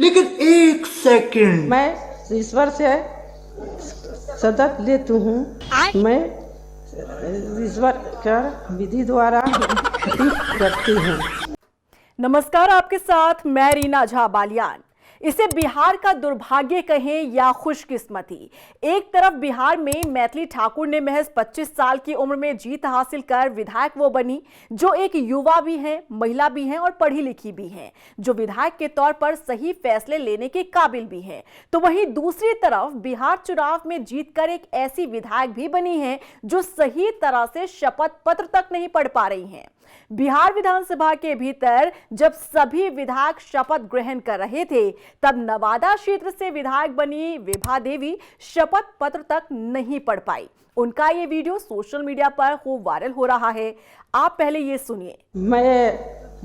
लेकिन एक सेकंड, मैं ईश्वर से सदत लेती हूँ। मैं ईश्वर का विधि द्वारा करती हूँ। नमस्कार, आपके साथ मैं रीना झा बालियान। इसे बिहार का दुर्भाग्य कहें या खुशकिस्मती, एक तरफ बिहार में मैथिली ठाकुर ने महज 25 साल की उम्र में जीत हासिल कर विधायक वो बनी जो एक युवा भी हैं, महिला भी हैं और पढ़ी लिखी भी हैं, जो विधायक के तौर पर सही फैसले लेने के काबिल भी हैं। तो वहीं दूसरी तरफ बिहार चुनाव में जीतकर एक ऐसी विधायक भी बनी है जो सही तरह से शपथ पत्र तक नहीं पढ़ पा रही हैं। बिहार विधानसभा के भीतर जब सभी विधायक शपथ ग्रहण कर रहे थे, तब नवादा क्षेत्र से विधायक बनी विभा देवी शपथ पत्र तक नहीं पढ़ पाई। उनका ये वीडियो सोशल मीडिया पर खूब वायरल हो रहा है। आप पहले ये सुनिए। मैं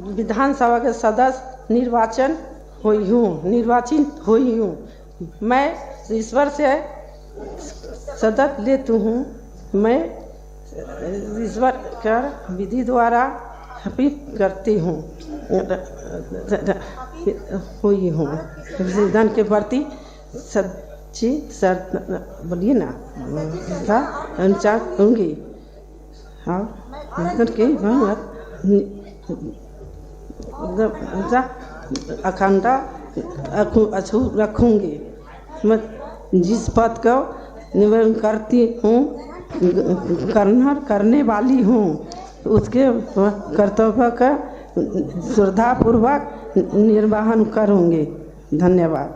विधानसभा के सदस्य निर्वाचित हुई हूँ। मैं ईश्वर से सदत लेती हूँ। मैं ईश्वर का विधि द्वारा करती हूँ हुई हूँ। संविधान के प्रति सच्ची बोलिए ना अनुसार होंगी अखंडता रखूंगी। मैं जिस पद को निवेदन करती हूँ करने वाली हूँ, उसके कर्तव्य का श्रद्धापूर्वक निर्वहन करूंगी। धन्यवाद।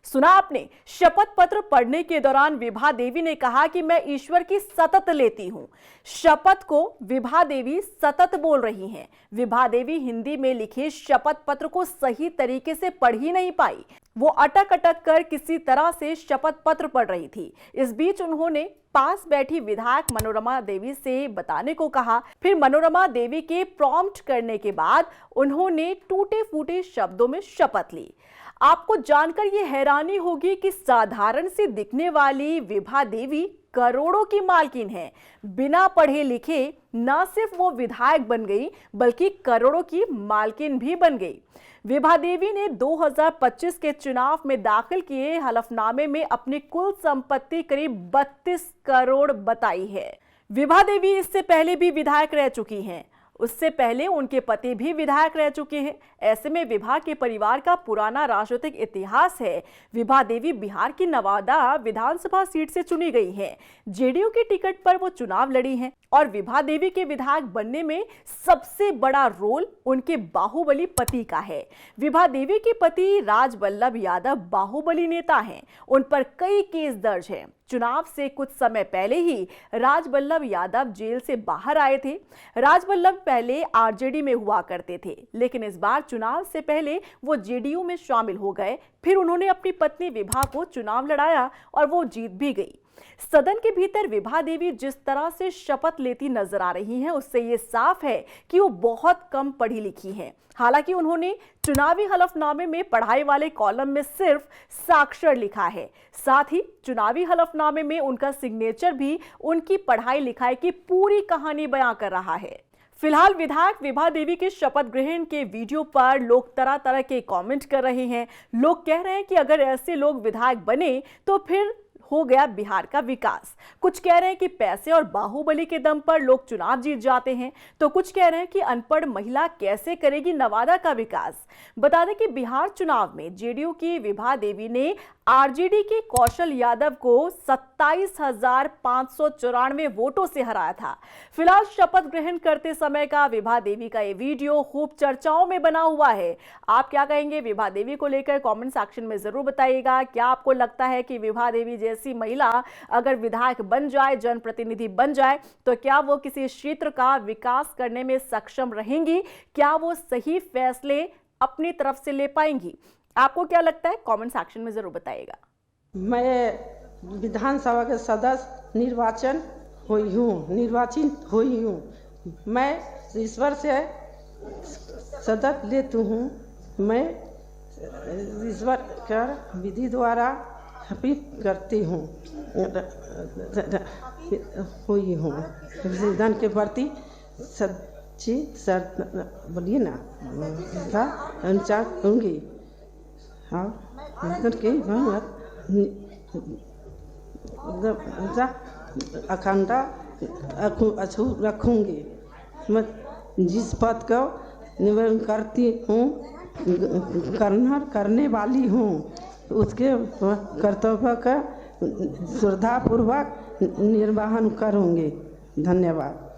सुना आपने। शपथ पत्र पढ़ने के दौरान विभा देवी ने कहा कि मैं ईश्वर की सतत लेती हूं। शपथ को विभा देवी सतत बोल रही हैं। विभा देवी हिंदी में लिखे शपथ पत्र को सही तरीके से पढ़ ही नहीं पाई। वो अटक अटक कर किसी तरह से शपथ पत्र पढ़ रही थी। इस बीच उन्होंने पास बैठी विधायक मनोरमा देवी से बताने को कहा। फिर मनोरमा देवी के प्रॉम्प्ट करने के बाद उन्होंने टूटे फूटे शब्दों में शपथ ली। आपको जानकर यह हैरानी होगी कि साधारण सी दिखने वाली विभा देवी करोड़ों की मालकिन है। बिना पढ़े लिखे न सिर्फ वो विधायक बन गई, बल्कि करोड़ों की मालकिन भी बन गई। विभा देवी ने 2025 के चुनाव में दाखिल किए हलफनामे में अपनी कुल संपत्ति करीब 32 करोड़ बताई है। विभा देवी इससे पहले भी विधायक रह चुकी हैं। उससे पहले उनके पति भी विधायक रह चुके हैं। ऐसे में विभा के परिवार का पुराना राजनीतिक इतिहास है। विभा देवी बिहार की नवादा विधानसभा सीट से चुनी गई हैं। जेडीयू के टिकट पर वो चुनाव लड़ी हैं और विभा देवी के विधायक बनने में सबसे बड़ा रोल उनके बाहुबली पति का है। विभा देवी के पति राजबल्लभ यादव बाहुबली नेता हैं। उन पर कई केस दर्ज हैं। चुनाव से कुछ समय पहले ही राजबल्लभ यादव जेल से बाहर आए थे। राजबल्लभ पहले आरजेडी में हुआ करते थे, लेकिन इस बार चुनाव से पहले वो जेडीयू में शामिल हो गए। फिर उन्होंने अपनी पत्नी विभा को चुनाव लड़ाया और वो जीत भी गई। सदन के भीतर विभा देवी जिस तरह से शपथ लेती नजर आ रही हैं, उससे ये साफ है कि वो बहुत कम पढ़ी लिखी हैं। हालांकि उन्होंने चुनावी हलफनामे में पढ़ाई वाले कॉलम में सिर्फ साक्षर लिखा है। साथ ही चुनावी हलफनामे में उनका सिग्नेचर भी उनकी पढ़ाई लिखाई की पूरी कहानी बयां कर रहा है। फिलहाल विधायक विभा देवी के शपथ ग्रहण के वीडियो पर लोग तरह तरह के कमेंट कर रहे हैं। लोग कह रहे हैं कि अगर ऐसे लोग विधायक बने तो फिर हो गया बिहार का विकास। कुछ कह रहे हैं कि पैसे और बाहुबली के दम पर लोग चुनाव जीत जाते हैं, तो कुछ कह रहे हैं कि अनपढ़ महिला कैसे करेगी नवादा का विकास। बता दें कि बिहार चुनाव में जेडीयू की विभा देवी ने आरजेडी के कौशल यादव को 27,594 वोटों से हराया था। फिलहाल शपथ ग्रहण करते समय का विभा देवी का ये वीडियो खूब चर्चाओं में बना हुआ है। आप क्या कहेंगे विभा देवी को लेकर? कमेंट सेक्शन में जरूर बताइएगा। क्या आपको लगता है कि विभा देवी जैसी महिला अगर विधायक बन जाए, जनप्रतिनिधि बन जाए, तो क्या वो किसी क्षेत्र का विकास करने में सक्षम रहेंगी? क्या वो सही फैसले अपनी तरफ से ले पाएंगी? आपको क्या लगता है? कमेंट सेक्शन में जरूर बताइएगा। मैं विधानसभा के सदस्य निर्वाचित हुई हूँ। मैं ईश्वर से सदत लेती हूँ। मैं ईश्वर का विधि द्वारा करती हूँ हुई हूँ। संविधान के प्रति सच्ची बोलिए ना अनुसार होंगी। हाँ करके अखंडा रखूँगी। मैं जिस पद को निवेदन करती हूँ करने वाली हूँ उसके कर्तव्य का श्रद्धापूर्वक निर्वहन करूँगी। धन्यवाद।